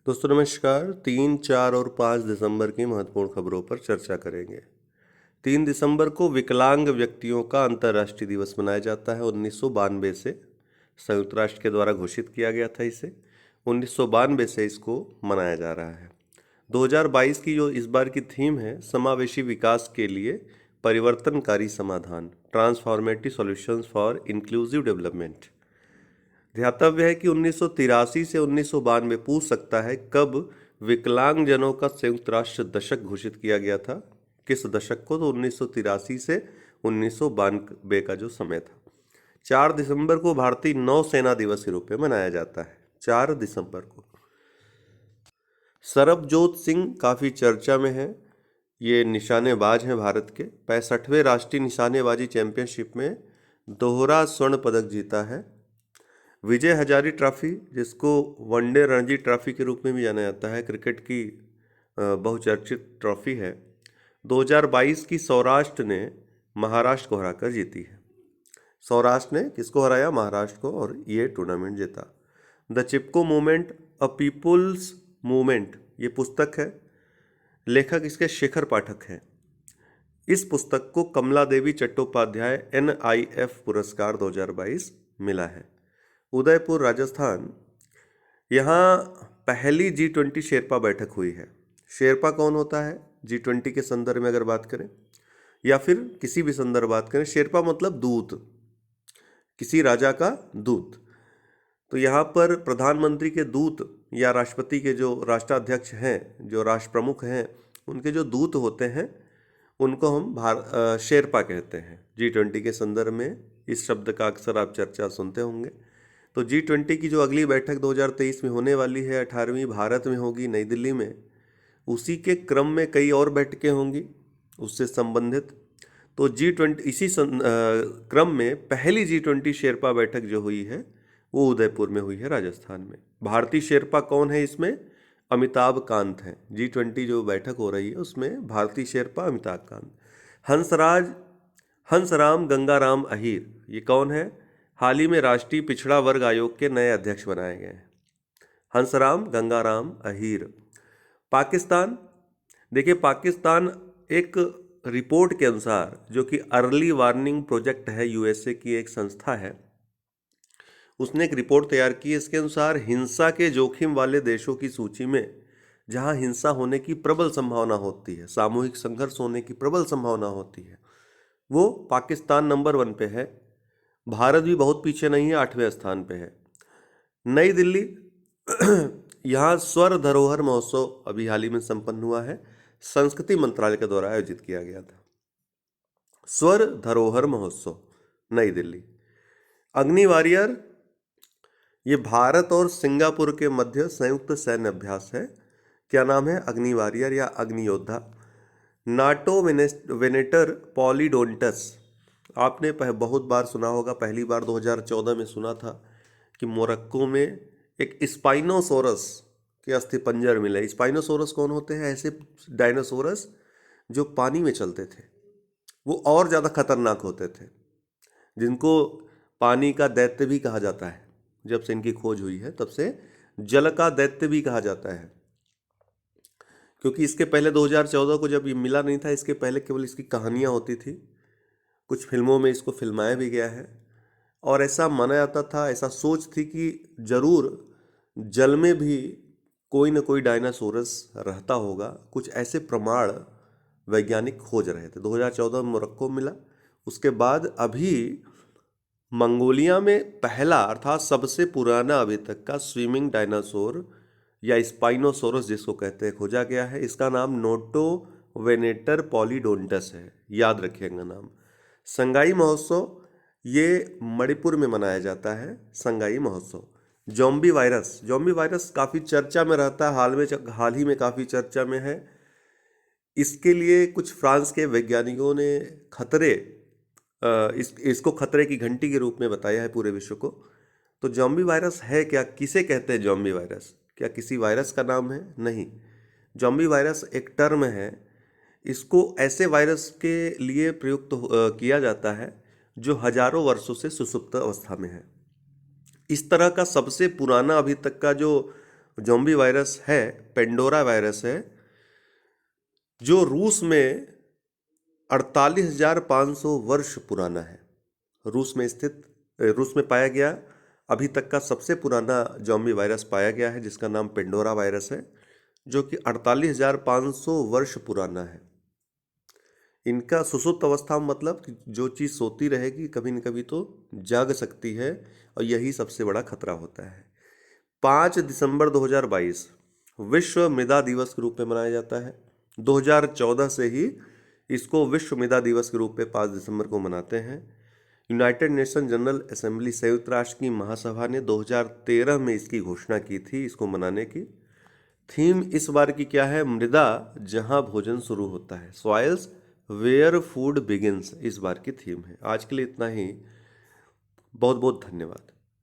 दोस्तों नमस्कार। 3, 4 और 5 दिसंबर की महत्वपूर्ण खबरों पर चर्चा करेंगे। 3 दिसंबर को विकलांग व्यक्तियों का अंतर्राष्ट्रीय दिवस मनाया जाता है। 1992 से संयुक्त राष्ट्र के द्वारा घोषित किया गया था इसे। 1992 से इसको मनाया जा रहा है। 2022 की जो इस बार की थीम है, समावेशी विकास के लिए परिवर्तनकारी समाधान, transformative solutions for inclusive development. ध्यातव्य है कि 1983 से 1992 पूछ सकता है कब विकलांगजनों का संयुक्त राष्ट्र दशक घोषित किया गया था। किस दशक को? तो 1983 से 1992 का जो समय था। 4 दिसंबर को भारतीय नौसेना दिवस के रूप में मनाया जाता है। 4 दिसंबर को सरबजोत सिंह काफ़ी चर्चा में है। ये निशानेबाज हैं भारत के। 65वें राष्ट्रीय निशानेबाजी चैंपियनशिप में दोहरा स्वर्ण पदक जीता है। विजय हजारे ट्रॉफी, जिसको वनडे रणजी ट्रॉफी के रूप में भी जाना जाता है, क्रिकेट की बहुचर्चित ट्रॉफी है। 2022 की सौराष्ट्र ने महाराष्ट्र को हराकर जीती है। सौराष्ट्र ने किसको हराया? महाराष्ट्र को, और ये टूर्नामेंट जीता। The Chipko movement, a people's movement, ये पुस्तक है। लेखक इसके शेखर पाठक हैं। इस पुस्तक को कमला देवी चट्टोपाध्याय NIF पुरस्कार 2022 मिला है। उदयपुर राजस्थान, यहाँ पहली G20 शेरपा बैठक हुई है। शेरपा कौन होता है G20 के संदर्भ में अगर बात करें, या फिर किसी भी संदर्भ बात करें? शेरपा मतलब दूत, किसी राजा का दूत। तो यहाँ पर प्रधानमंत्री के दूत या राष्ट्रपति के जो राष्ट्राध्यक्ष हैं, जो राष्ट्र प्रमुख हैं, उनके जो दूत होते हैं, उनको हम शेरपा कहते हैं। G20 के संदर्भ में इस शब्द का अक्सर आप चर्चा सुनते होंगे। तो G20 की जो अगली बैठक 2023 में होने वाली है, 18वीं, भारत में होगी, नई दिल्ली में। उसी के क्रम में कई और बैठकें होंगी उससे संबंधित। तो G20 इसी क्रम में पहली G20 शेरपा बैठक जो हुई है वो उदयपुर में हुई है, राजस्थान में। भारतीय शेरपा कौन है इसमें? अमिताभ कांत हैं। G20 जो बैठक हो रही है उसमें भारतीय शेरपा अमिताभ कांत। हंसराम गंगाराम अहीर, ये कौन है? हाल ही में राष्ट्रीय पिछड़ा वर्ग आयोग के नए अध्यक्ष बनाए गए हैं, हंसराम गंगाराम अहीर। पाकिस्तान, देखिए पाकिस्तान एक रिपोर्ट के अनुसार, जो कि अर्ली वार्निंग प्रोजेक्ट है, USA की एक संस्था है, उसने एक रिपोर्ट तैयार की। इसके अनुसार हिंसा के जोखिम वाले देशों की सूची में, जहां हिंसा होने की प्रबल संभावना होती है, सामूहिक संघर्ष होने की प्रबल संभावना होती है, वो पाकिस्तान नंबर 1 पे है। भारत भी बहुत पीछे नहीं है, 8वें स्थान पे है। नई दिल्ली, यहाँ स्वर धरोहर महोत्सव अभी हाल ही में संपन्न हुआ है, संस्कृति मंत्रालय के द्वारा आयोजित किया गया था। स्वर धरोहर महोत्सव, नई दिल्ली। अग्नि वॉरियर, ये भारत और सिंगापुर के मध्य संयुक्त सैन्य अभ्यास है। क्या नाम है? अग्नि वॉरियर या अग्नि योद्धा। नाटो वेनेटर पॉलीडोंटस, आपने बहुत बार सुना होगा। पहली बार 2014 में सुना था कि मोरक्को में एक स्पाइनोसोरस के अस्थिपंजर मिले। स्पाइनोसोरस कौन होते हैं? ऐसे डायनासोरस जो पानी में चलते थे, वो और ज़्यादा खतरनाक होते थे, जिनको पानी का दैत्य भी कहा जाता है। जब से इनकी खोज हुई है तब से जल का दैत्य भी कहा जाता है, क्योंकि इसके पहले 2014 को जब ये मिला नहीं था, इसके पहले केवल इसकी कहानियाँ होती थी। कुछ फिल्मों में इसको फिल्माया भी गया है, और ऐसा माना जाता था, ऐसा सोच थी कि जरूर जल में भी कोई ना कोई डायनासोरस रहता होगा। कुछ ऐसे प्रमाण वैज्ञानिक खोज रहे थे। 2014 में मोरक्को मिला। उसके बाद अभी मंगोलिया में पहला, अर्थात सबसे पुराना अभी तक का स्विमिंग डायनासोर या स्पाइनोसोरस जिसको कहते हैं, खोजा गया है। इसका नाम नोटो वेनेटर पॉलीडोंटस है, याद रखिएगा नाम। संगाई महोत्सव, ये मणिपुर में मनाया जाता है, संगाई महोत्सव। जोम्बी वायरस काफ़ी चर्चा में रहता है, हाल ही में काफ़ी चर्चा में है। इसके लिए कुछ फ्रांस के वैज्ञानिकों ने इसको खतरे की घंटी के रूप में बताया है पूरे विश्व को। तो जोम्बी वायरस है क्या? किसे कहते हैं जोम्बी वायरस? क्या किसी वायरस का नाम है? नहीं। जोम्बी वायरस एक टर्म है। इसको ऐसे वायरस के लिए प्रयुक्त किया जाता है जो हजारों वर्षों से सुसुप्त अवस्था में है। इस तरह का सबसे पुराना अभी तक का जो ज़ॉम्बी वायरस है पेंडोरा वायरस है, जो रूस में 48,500 वर्ष पुराना है। रूस में पाया गया अभी तक का सबसे पुराना ज़ॉम्बी वायरस पाया गया है, जिसका नाम पेंडोरा वायरस है, जो कि 48,500 वर्ष पुराना है। इनका सुसुप्त अवस्था मतलब कि जो चीज़ सोती रहेगी कभी न कभी तो जाग सकती है, और यही सबसे बड़ा खतरा होता है। 5 दिसंबर 2022 विश्व मृदा दिवस के रूप में मनाया जाता है। 2014 से ही इसको विश्व मृदा दिवस के रूप में 5 दिसंबर को मनाते हैं। यूनाइटेड नेशन जनरल असेंबली, संयुक्त राष्ट्र की महासभा ने 2013 में इसकी घोषणा की थी, इसको मनाने की। थीम इस बार की क्या है? मृदा जहां भोजन शुरू होता है, सॉइल्स वेयर फूड बिगिंस, इस बार की थीम है। आज के लिए इतना ही। बहुत बहुत धन्यवाद।